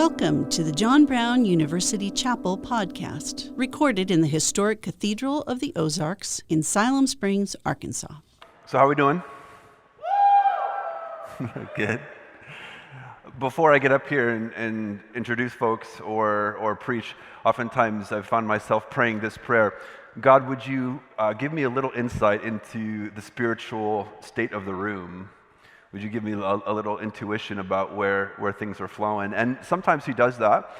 Welcome to the John Brown University Chapel podcast, recorded in the historic Cathedral of the Ozarks in Siloam Springs, Arkansas. So how are we doing? Good. Before I get up here and introduce folks or preach, oftentimes I've found myself praying this prayer: God, would you give me a little insight into the spiritual state of the room? Would you give me a little intuition about where things are flowing? And sometimes he does that,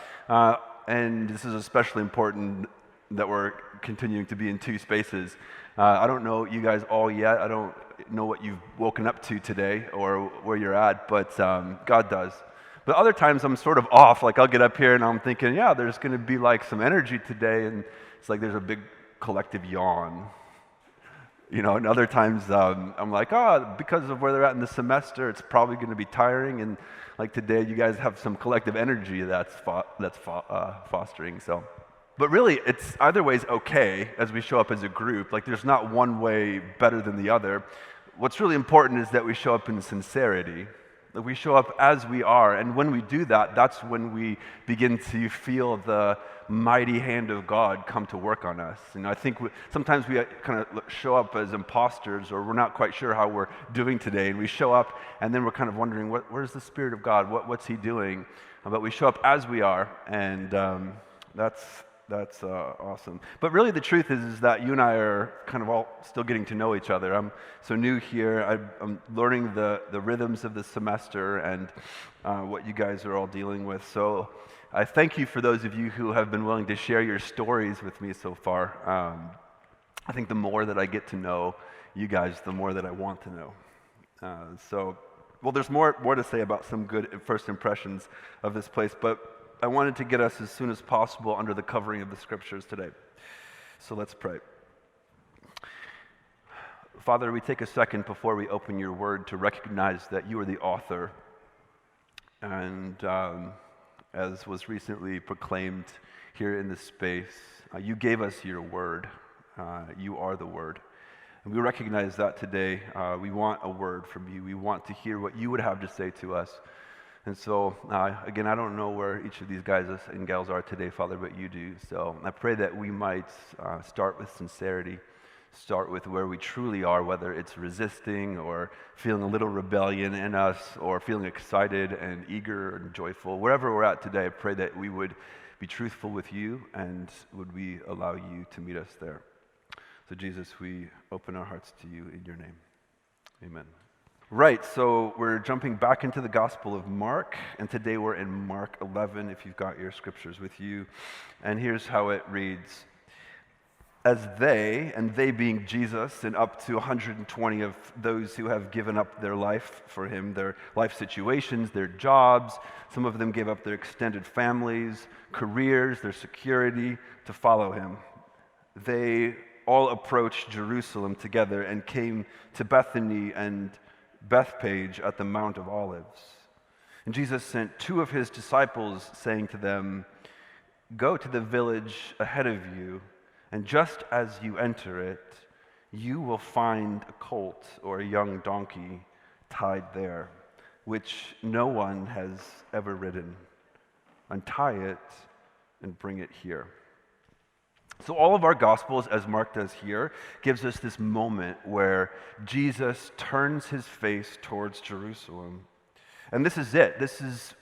and this is especially important that we're continuing to be in two spaces. I don't know you guys all yet. I don't know what you've woken up to today or where you're at, but God does. But other times I'm sort of off. Like I'll get up here and I'm thinking, yeah, there's going to be like some energy today, and it's like there's a big collective yawn. You know, and other times I'm like, because of where they're at in the semester, it's probably going to be tiring. And like today, you guys have some collective energy that's fostering. So, but really, it's either way is okay as we show up as a group. Like there's not one way better than the other. What's really important is that we show up in sincerity. That we show up as we are, and when we do that, that's when we begin to feel the mighty hand of God come to work on us. And I think sometimes we kind of show up as imposters, or we're not quite sure how we're doing today, and we show up, and then we're kind of wondering, where's the Spirit of God? What's He doing? But we show up as we are, and that's awesome. But really the truth is that you and I are kind of all still getting to know each other. I'm so new here. I'm learning the rhythms of the semester and what you guys are all dealing with. So I thank you for those of you who have been willing to share your stories with me so far. I think the more that I get to know you guys, the more that I want to know. Well, there's more to say about some good first impressions of this place, but I wanted to get us as soon as possible under the covering of the scriptures today. So let's pray. Father, we take a second before we open your word to recognize that you are the author. And as was recently proclaimed here in this space, you gave us your word. You are the word. And we recognize that today. We want a word from you. We want to hear what you would have to say to us. And so, again, I don't know where each of these guys and gals are today, Father, but you do. So I pray that we might start with sincerity, start with where we truly are, whether it's resisting or feeling a little rebellion in us or feeling excited and eager and joyful. Wherever we're at today, I pray that we would be truthful with you and would we allow you to meet us there. So, Jesus, we open our hearts to you in your name. Amen. Right, so we're jumping back into the Gospel of Mark, and today we're in Mark 11, if you've got your scriptures with you. And here's how it reads. As they, and they being Jesus, and up to 120 of those who have given up their life for him, their life situations, their jobs, some of them gave up their extended families, careers, their security to follow him. They all approached Jerusalem together and came to Bethany and Bethpage at the Mount of Olives. And Jesus sent two of his disciples, saying to them, "Go to the village ahead of you, and just as you enter it, you will find a colt or a young donkey tied there, which no one has ever ridden. Untie it and bring it here." So all of our Gospels, as Mark does here, gives us this moment where Jesus turns his face towards Jerusalem. And this is it.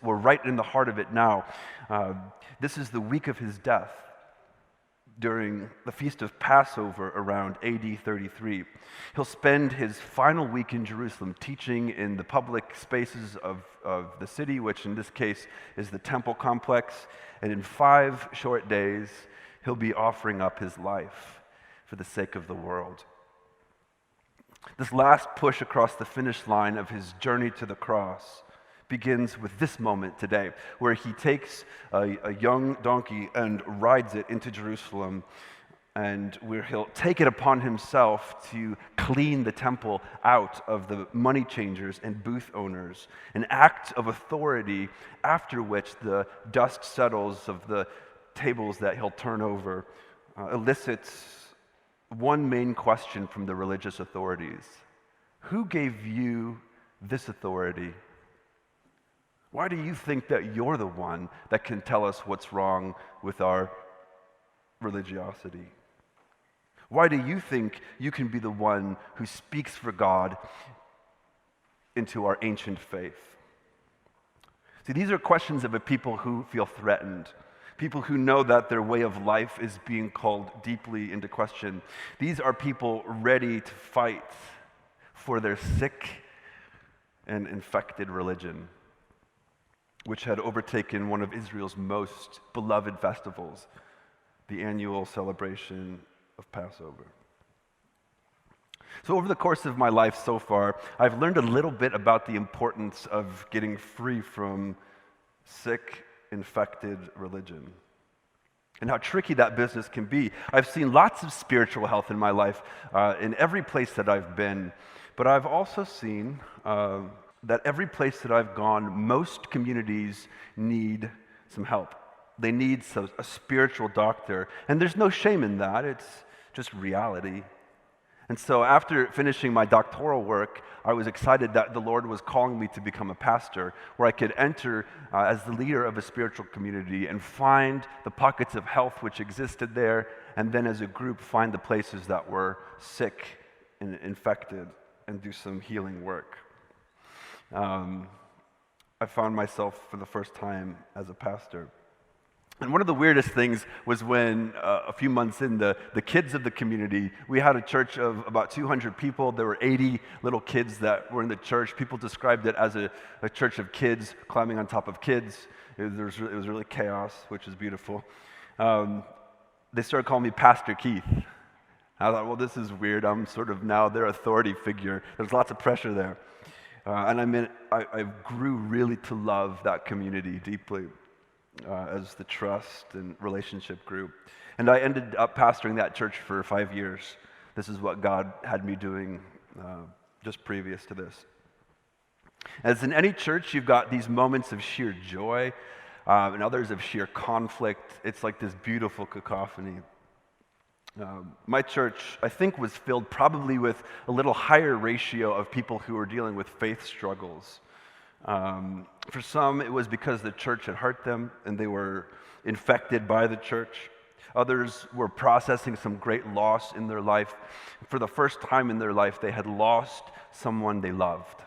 We're right in the heart of it now. This is the week of his death during the Feast of Passover around AD 33. He'll spend his final week in Jerusalem teaching in the public spaces of the city, which in this case is the temple complex. And in 5 short days, he'll be offering up his life for the sake of the world. This last push across the finish line of his journey to the cross begins with this moment today, where he takes a young donkey and rides it into Jerusalem, and where he'll take it upon himself to clean the temple out of the money changers and booth owners, an act of authority after which the dust settles of the tables that he'll turn over elicits one main question from the religious authorities. Who gave you this authority? Why do you think that you're the one that can tell us what's wrong with our religiosity? Why do you think you can be the one who speaks for God into our ancient faith? See, these are questions of a people who feel threatened, people who know that their way of life is being called deeply into question. These are people ready to fight for their sick and infected religion, which had overtaken one of Israel's most beloved festivals, the annual celebration of Passover. So over the course of my life so far, I've learned a little bit about the importance of getting free from sick, infected religion and how tricky that business can be. I've seen lots of spiritual health in my life in every place that I've been, but I've also seen that every place that I've gone, most communities need some help. They need a spiritual doctor, and there's no shame in that. It's just reality. And so after finishing my doctoral work, I was excited that the Lord was calling me to become a pastor, where I could enter as the leader of a spiritual community and find the pockets of health which existed there, and then as a group find the places that were sick and infected and do some healing work. I found myself for the first time as a pastor. And one of the weirdest things was when a few months in, the kids of the community, we had a church of about 200 people. There were 80 little kids that were in the church. People described it as a church of kids climbing on top of kids. It was really chaos, which is beautiful. They started calling me Pastor Keith. I thought, well, this is weird. I'm sort of now their authority figure. There's lots of pressure there. And I grew really to love that community deeply. As the trust and relationship grew. And I ended up pastoring that church for 5 years. This is what God had me doing just previous to this. As in any church, you've got these moments of sheer joy and others of sheer conflict. It's like this beautiful cacophony. My church, I think, was filled probably with a little higher ratio of people who were dealing with faith struggles. For some, it was because the church had hurt them and they were infected by the church. Others were processing some great loss in their life. For the first time in their life, they had lost someone they loved.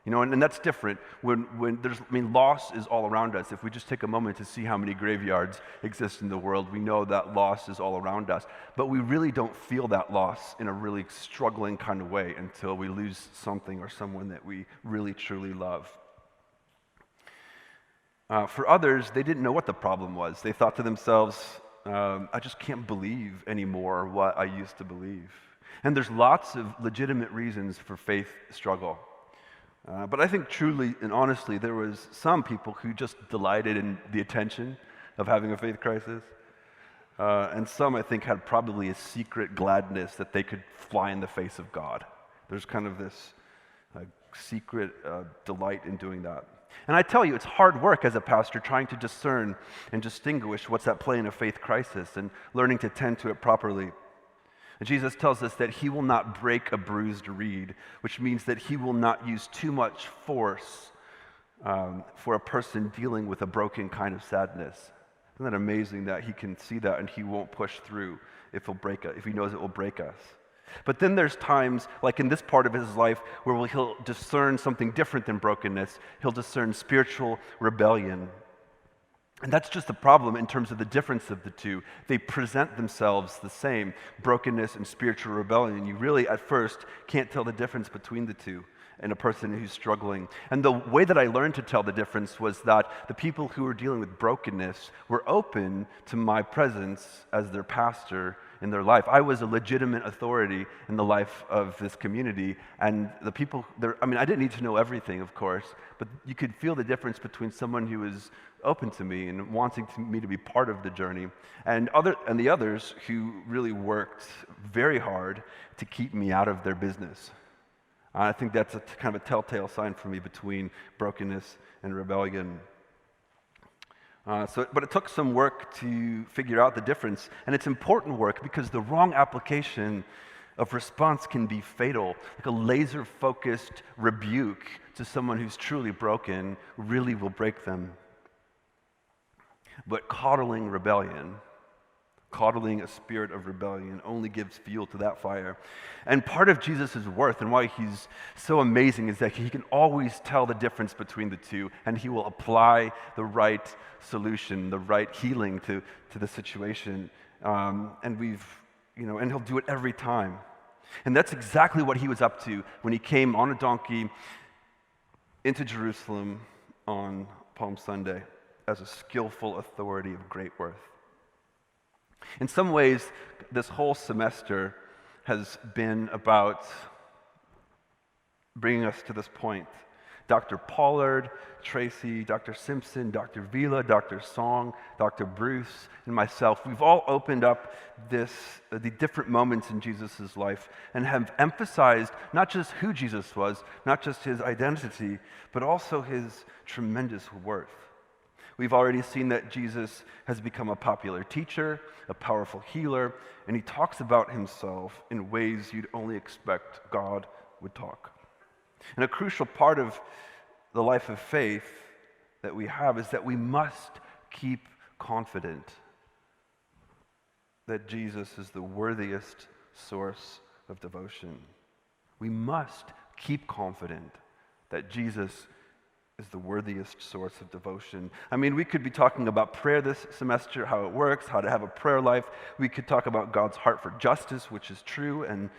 You know, and that's different. When there's, loss is all around us. If we just take a moment to see how many graveyards exist in the world, we know that loss is all around us. But we really don't feel that loss in a really struggling kind of way until we lose something or someone that we really, truly love. For others, they didn't know what the problem was. They thought to themselves, I just can't believe anymore what I used to believe. And there's lots of legitimate reasons for faith struggle. But I think truly and honestly, there was some people who just delighted in the attention of having a faith crisis. And some, I think, had probably a secret gladness that they could fly in the face of God. There's kind of this secret delight in doing that. And I tell you, it's hard work as a pastor trying to discern and distinguish what's at play in a faith crisis and learning to tend to it properly. And Jesus tells us that he will not break a bruised reed, which means that he will not use too much force for a person dealing with a broken kind of sadness. Isn't that amazing that he can see that and he won't push through if he knows it will break us? But then there's times, like in this part of his life, where he'll discern something different than brokenness. He'll discern spiritual rebellion. And that's just the problem in terms of the difference of the two. They present themselves the same, brokenness and spiritual rebellion. You really, at first, can't tell the difference between the two in a person who's struggling. And the way that I learned to tell the difference was that the people who were dealing with brokenness were open to my presence as their pastor in their life. I was a legitimate authority in the life of this community, and the people there, I didn't need to know everything, of course, but you could feel the difference between someone who was open to me and wanting me to be part of the journey, and the others who really worked very hard to keep me out of their business. I think that's a kind of a telltale sign for me between brokenness and rebellion. But it took some work to figure out the difference, and it's important work because the wrong application of response can be fatal. Like a laser-focused rebuke to someone who's truly broken really will break them. But coddling rebellion, coddling a spirit of rebellion, only gives fuel to that fire. And part of Jesus' worth and why he's so amazing is that he can always tell the difference between the two, and he will apply the right solution, the right healing to the situation. And he'll do it every time. And that's exactly what he was up to when he came on a donkey into Jerusalem on Palm Sunday as a skillful authority of great worth. In some ways, this whole semester has been about bringing us to this point. Dr. Pollard, Tracy, Dr. Simpson, Dr. Vila, Dr. Song, Dr. Bruce, and myself, we've all opened up the different moments in Jesus' life and have emphasized not just who Jesus was, not just his identity, but also his tremendous worth. We've already seen that Jesus has become a popular teacher, a powerful healer, and he talks about himself in ways you'd only expect God would talk. And a crucial part of the life of faith that we have is that we must keep confident that Jesus is the worthiest source of devotion. We must keep confident that Jesus is the worthiest source of devotion. I mean, we could be talking about prayer this semester, how it works, how to have a prayer life. We could talk about God's heart for justice, which is true and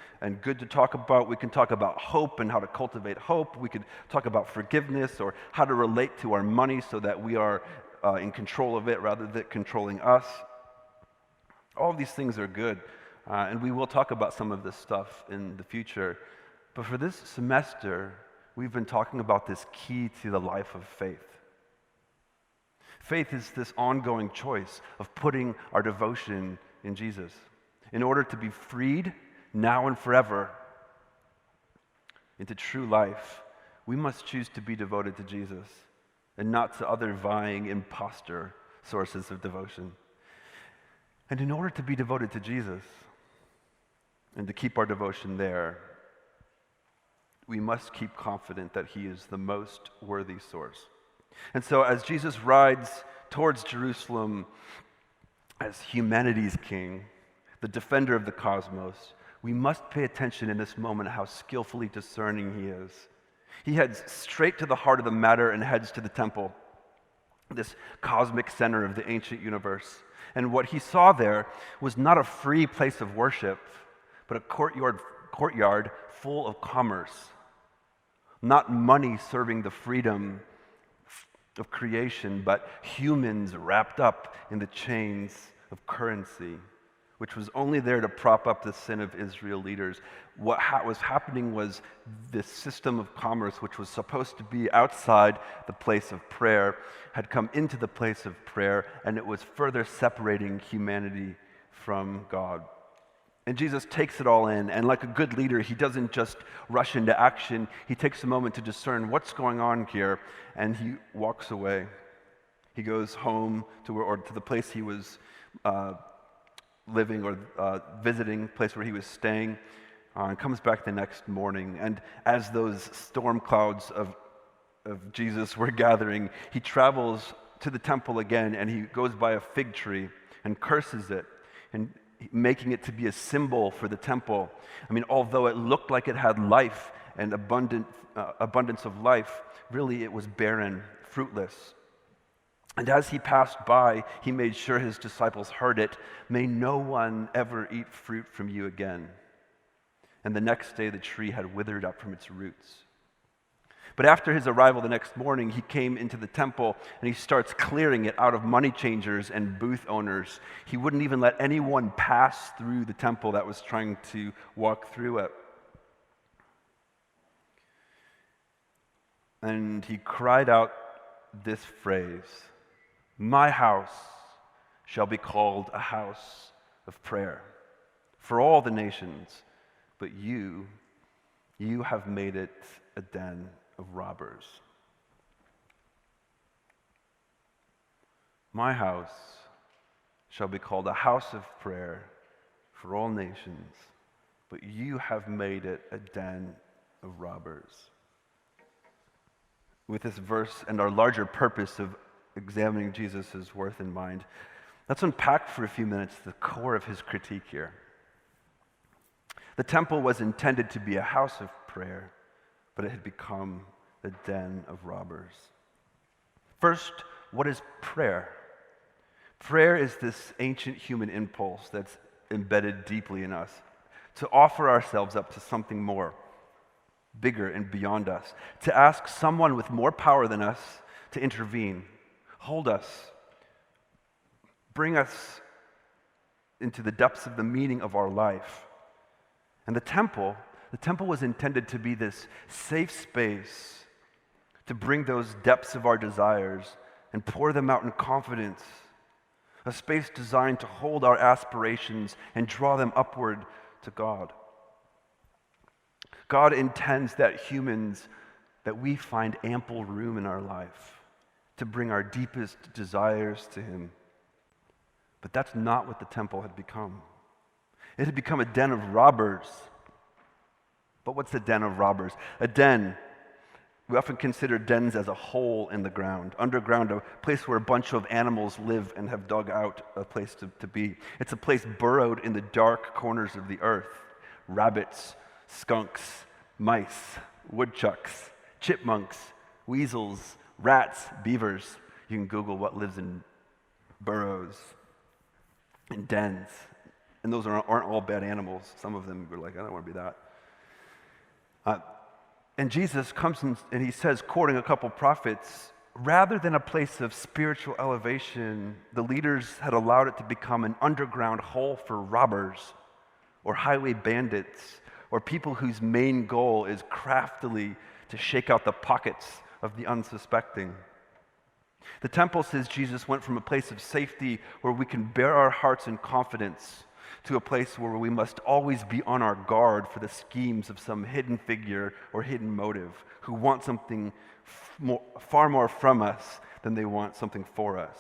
good to talk about. We can talk about hope and how to cultivate hope. We could talk about forgiveness or how to relate to our money so that we are in control of it rather than controlling us. All of these things are good, and we will talk about some of this stuff in the future. But for this semester, we've been talking about this key to the life of faith. Faith is this ongoing choice of putting our devotion in Jesus. In order to be freed now and forever into true life, we must choose to be devoted to Jesus and not to other vying imposter sources of devotion. And in order to be devoted to Jesus and to keep our devotion there, we must keep confident that he is the most worthy source. And so as Jesus rides towards Jerusalem as humanity's king, the defender of the cosmos, we must pay attention in this moment how skillfully discerning he is. He heads straight to the heart of the matter and heads to the temple, this cosmic center of the ancient universe. And what he saw there was not a free place of worship, but a courtyard full of commerce. Not money serving the freedom of creation, but humans wrapped up in the chains of currency, which was only there to prop up the sin of Israel leaders. What was happening was this system of commerce, which was supposed to be outside the place of prayer, had come into the place of prayer, and it was further separating humanity from God. And Jesus takes it all in, and like a good leader, he doesn't just rush into action. He takes a moment to discern what's going on here, and he walks away. He goes home to the place he was living or visiting, place where he was staying, and comes back the next morning. And as those storm clouds of Jesus were gathering, he travels to the temple again, and he goes by a fig tree and curses it, and making it to be a symbol for the temple. I mean, although it looked like it had life and abundance of life, really it was barren, fruitless. And as he passed by, he made sure his disciples heard it. May no one ever eat fruit from you again. And the next day the tree had withered up from its roots. But after his arrival the next morning, he came into the temple and he starts clearing it out of money changers and booth owners. He wouldn't even let anyone pass through the temple that was trying to walk through it. And he cried out this phrase, "My house shall be called a house of prayer for all the nations, but you have made it a den of robbers." My house shall be called a house of prayer for all nations, but you have made it a den of robbers. With this verse and our larger purpose of examining Jesus' worth in mind, let's unpack for a few minutes the core of his critique here. The temple was intended to be a house of prayer, but it had become a den of robbers. First, what is prayer? Prayer is this ancient human impulse that's embedded deeply in us, to offer ourselves up to something more, bigger and beyond us, to ask someone with more power than us to intervene, hold us, bring us into the depths of the meaning of our life. And the temple was intended to be this safe space to bring those depths of our desires and pour them out in confidence, a space designed to hold our aspirations and draw them upward to God. God intends that we find ample room in our life to bring our deepest desires to Him. But that's not what the temple had become. It had become a den of robbers. But what's a den of robbers? A den, we often consider dens as a hole in the ground, underground, a place where a bunch of animals live and have dug out a place to be. It's a place burrowed in the dark corners of the earth. Rabbits, skunks, mice, woodchucks, chipmunks, weasels, rats, beavers. You can Google what lives in burrows, in dens. And those aren't all bad animals. Some of them are like, I don't want to be that. And Jesus comes and he says, quoting a couple prophets, rather than a place of spiritual elevation, the leaders had allowed it to become an underground hole for robbers or highway bandits or people whose main goal is craftily to shake out the pockets of the unsuspecting. The temple, says Jesus, went from a place of safety where we can bear our hearts in confidence to a place where we must always be on our guard for the schemes of some hidden figure or hidden motive who want something far more from us than they want something for us.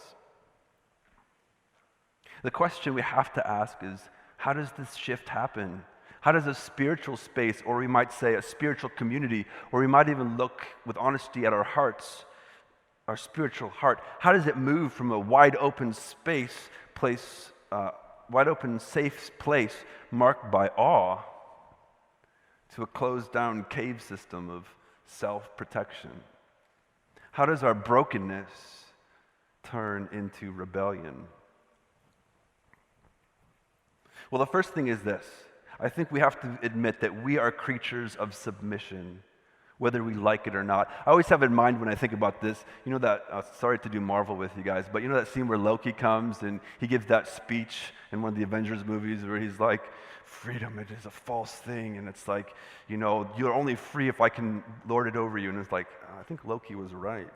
The question we have to ask is, how does this shift happen? How does a spiritual space, or we might say a spiritual community, or we might even look with honesty at our hearts, our spiritual heart, how does it move from a wide open safe place marked by awe to a closed down cave system of self-protection? How does our brokenness turn into rebellion? Well, the first thing is this. I think we have to admit that we are creatures of submission, whether we like it or not. I always have in mind when I think about this, you know that, sorry to do Marvel with you guys, but you know that scene where Loki comes and he gives that speech in one of the Avengers movies where he's like, freedom, it is a false thing, and it's like, you know, you're only free if I can lord it over you, and it's like, I think Loki was right.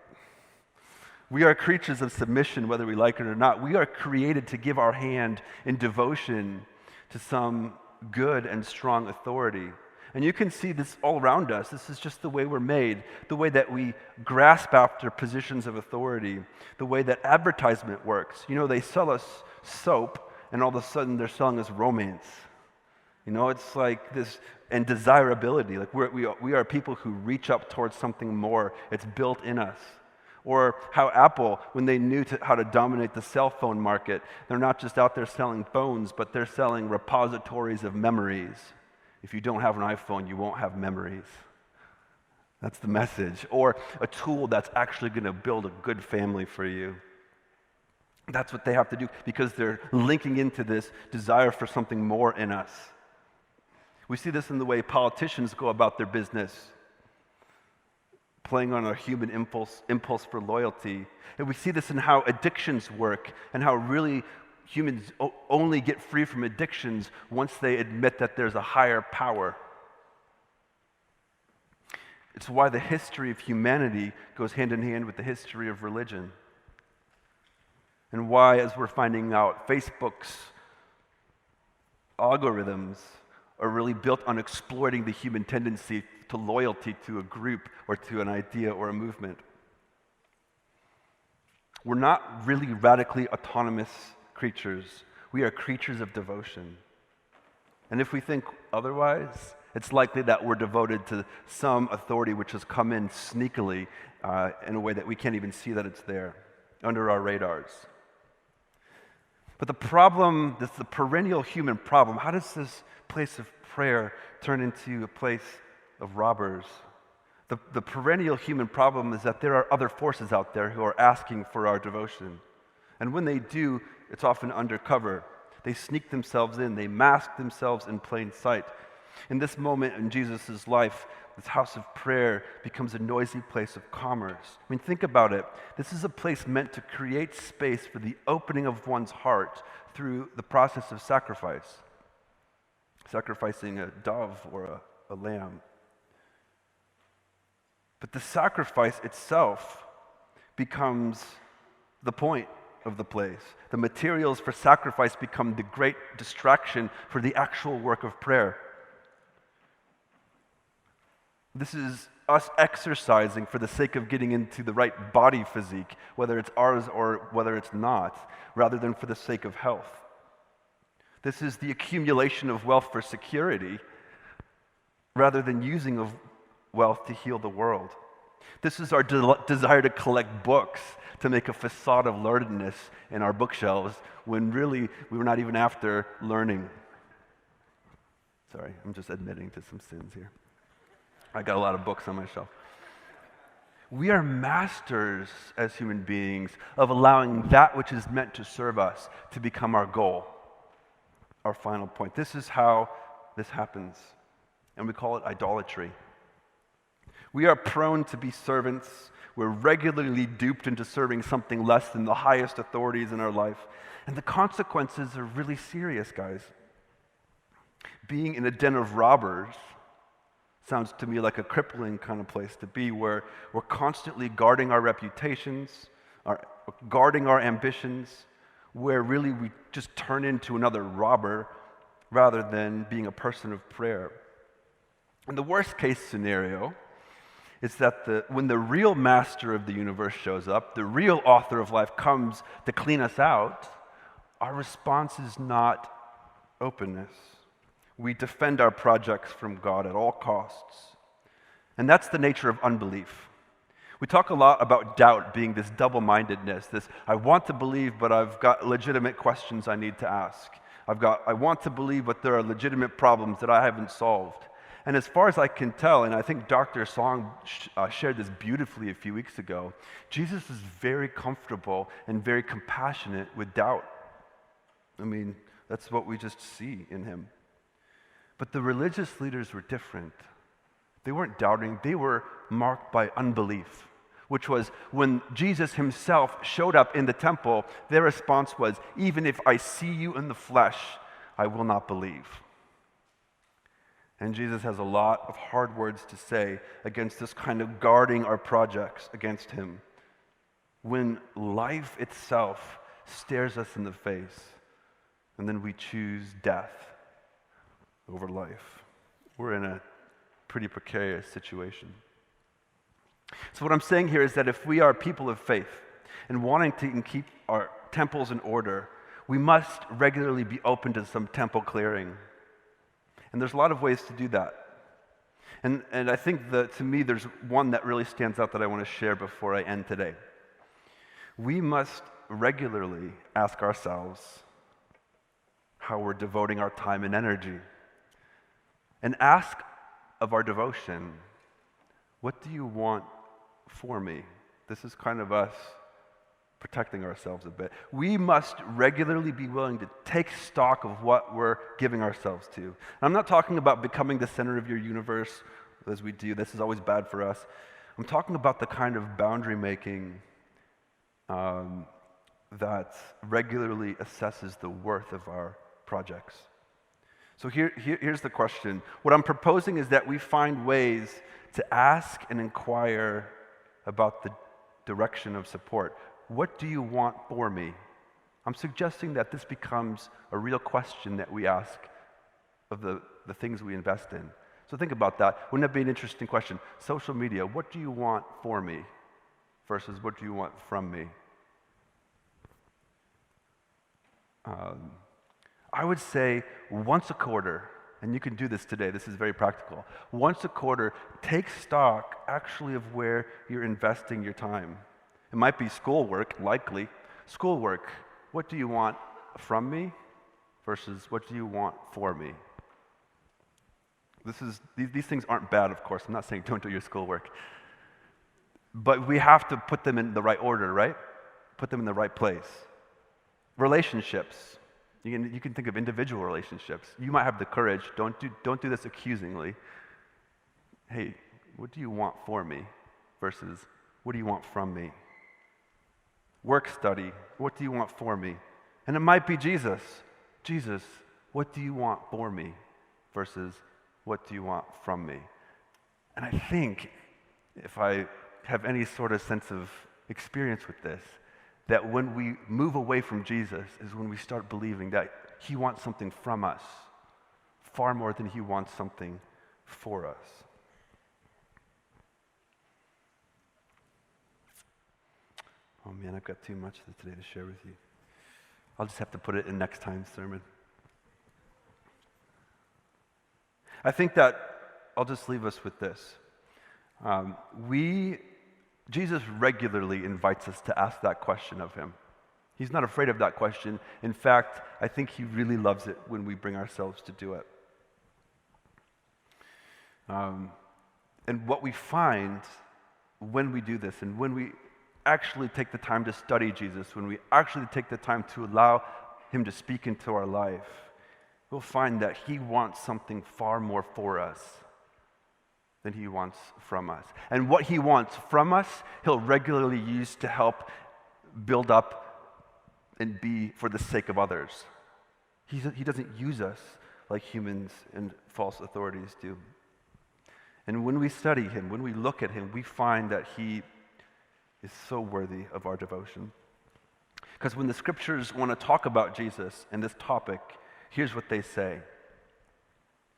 We are creatures of submission, whether we like it or not. We are created to give our hand in devotion to some good and strong authority. And you can see this all around us. This is just the way we're made, the way that we grasp after positions of authority, the way that advertisement works. You know, they sell us soap, and all of a sudden they're selling us romance. You know, it's like this, and desirability. Like we are people who reach up towards something more. It's built in us. Or how Apple, when they knew how to dominate the cell phone market, they're not just out there selling phones, but they're selling repositories of memories. If you don't have an iPhone, you won't have memories. That's the message. Or a tool that's actually going to build a good family for you. That's what they have to do because they're linking into this desire for something more in us. We see this in the way politicians go about their business, playing on our human impulse for loyalty. And we see this in how addictions work and how really humans only get free from addictions once they admit that there's a higher power. It's why the history of humanity goes hand in hand with the history of religion. And why, as we're finding out, Facebook's algorithms are really built on exploiting the human tendency to loyalty to a group or to an idea or a movement. We're not really radically autonomous creatures. We are creatures of devotion. And if we think otherwise, it's likely that we're devoted to some authority which has come in sneakily in a way that we can't even see that it's there, under our radars. But the problem, this the perennial human problem, how does this place of prayer turn into a place of robbers? The perennial human problem is that there are other forces out there who are asking for our devotion. And when they do, it's often undercover. They sneak themselves in, they mask themselves in plain sight. In this moment in Jesus' life, this house of prayer becomes a noisy place of commerce. I mean, think about it. This is a place meant to create space for the opening of one's heart through the process of sacrifice. Sacrificing a dove or a lamb. But the sacrifice itself becomes the point of the place. The materials for sacrifice become the great distraction for the actual work of prayer. This is us exercising for the sake of getting into the right body physique, whether it's ours or whether it's not, rather than for the sake of health. This is the accumulation of wealth for security, rather than using of wealth to heal the world. This is our desire to collect books, to make a facade of learnedness in our bookshelves, when really we were not even after learning. Sorry, I'm just admitting to some sins here. I got a lot of books on my shelf. We are masters as human beings of allowing that which is meant to serve us to become our goal, our final point. This is how this happens, and we call it idolatry. We are prone to be servants. We're regularly duped into serving something less than the highest authorities in our life. And the consequences are really serious, guys. Being in a den of robbers sounds to me like a crippling kind of place to be, where we're constantly guarding our reputations, guarding our ambitions, where really we just turn into another robber rather than being a person of prayer. And the worst case scenario is that when the real master of the universe shows up, the real author of life comes to clean us out, our response is not openness. We defend our projects from God at all costs. And that's the nature of unbelief. We talk a lot about doubt being this double-mindedness, this I want to believe, but I've got legitimate questions I need to ask. I want to believe, but there are legitimate problems that I haven't solved. And as far as I can tell, and I think Dr. Song shared this beautifully a few weeks ago, Jesus is very comfortable and very compassionate with doubt. I mean, that's what we just see in him. But the religious leaders were different. They weren't doubting, they were marked by unbelief, which was when Jesus himself showed up in the temple, their response was, even if I see you in the flesh, I will not believe. And Jesus has a lot of hard words to say against this kind of guarding our projects against him. When life itself stares us in the face, and then we choose death over life, we're in a pretty precarious situation. So what I'm saying here is that if we are people of faith and wanting to keep our temples in order, we must regularly be open to some temple clearing. And there's a lot of ways to do that. And I think that, to me, there's one that really stands out that I want to share before I end today. We must regularly ask ourselves how we're devoting our time and energy. And ask of our devotion, what do you want for me? This is kind of us protecting ourselves a bit. We must regularly be willing to take stock of what we're giving ourselves to. And I'm not talking about becoming the center of your universe as we do. This is always bad for us. I'm talking about the kind of boundary making that regularly assesses the worth of our projects. So here's the question. What I'm proposing is that we find ways to ask and inquire about the direction of support. What do you want for me? I'm suggesting that this becomes a real question that we ask of the things we invest in. So think about that. Wouldn't that be an interesting question? Social media, what do you want for me versus what do you want from me? I would say once a quarter, and you can do this today, this is very practical. Once a quarter, take stock actually of where you're investing your time. It might be schoolwork, likely. Schoolwork, what do you want from me versus what do you want for me? These things aren't bad, of course. I'm not saying don't do your schoolwork. But we have to put them in the right order, right? Put them in the right place. Relationships. You can think of individual relationships. You might have the courage. Don't do this accusingly. Hey, what do you want for me versus what do you want from me? Work study. What do you want for me? And it might be Jesus. Jesus, what do you want for me versus what do you want from me? And I think, if I have any sort of sense of experience with this, that when we move away from Jesus is when we start believing that he wants something from us far more than he wants something for us. Oh man, I've got too much today to share with you. I'll just have to put it in next time's sermon. I think that I'll just leave us with this. Jesus regularly invites us to ask that question of him. He's not afraid of that question. In fact, I think he really loves it when we bring ourselves to do it. And what we find when we do this, and when we actually take the time to study Jesus, when we actually take the time to allow him to speak into our life, we'll find that he wants something far more for us than he wants from us. And what he wants from us, he'll regularly use to help build up and be for the sake of others. He doesn't use us like humans and false authorities do. And when we study him, when we look at him, we find that he is so worthy of our devotion. Because when the scriptures want to talk about Jesus and this topic, here's what they say.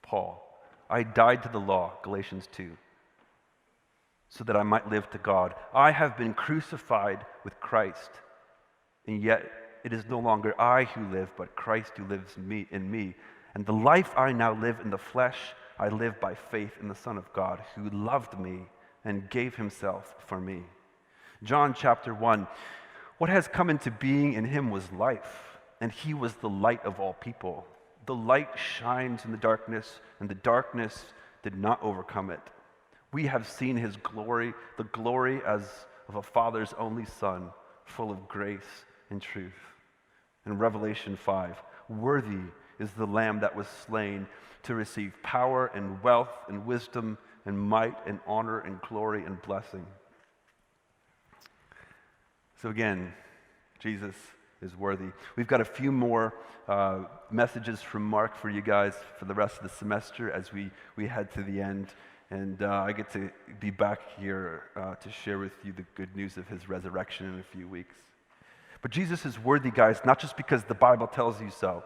Paul, I died to the law, Galatians 2, so that I might live to God. I have been crucified with Christ, and yet it is no longer I who live, but Christ who lives in me. And the life I now live in the flesh, I live by faith in the Son of God, who loved me and gave himself for me. John chapter 1, what has come into being in him was life, and he was the light of all people. The light shines in the darkness, and the darkness did not overcome it. We have seen his glory, the glory as of a Father's only Son, full of grace and truth. In Revelation 5, worthy is the Lamb that was slain to receive power and wealth and wisdom and might and honor and glory and blessing. So again, Jesus is worthy. We've got a few more messages from Mark for you guys for the rest of the semester as we head to the end. And I get to be back here to share with you the good news of his resurrection in a few weeks. But Jesus is worthy, guys, not just because the Bible tells you so,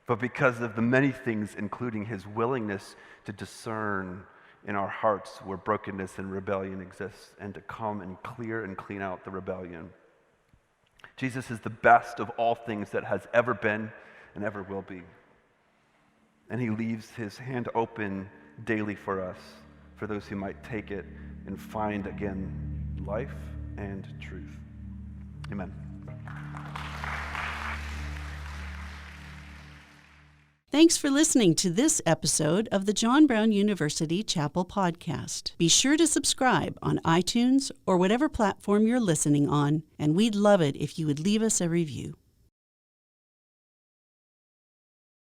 but because of the many things, including his willingness to discern in our hearts where brokenness and rebellion exists, and to come and clear and clean out the rebellion. Jesus is the best of all things that has ever been and ever will be. And he leaves his hand open daily for us, for those who might take it and find again life and truth. Amen. Thanks for listening to this episode of the John Brown University Chapel Podcast. Be sure to subscribe on iTunes or whatever platform you're listening on, and we'd love it if you would leave us a review.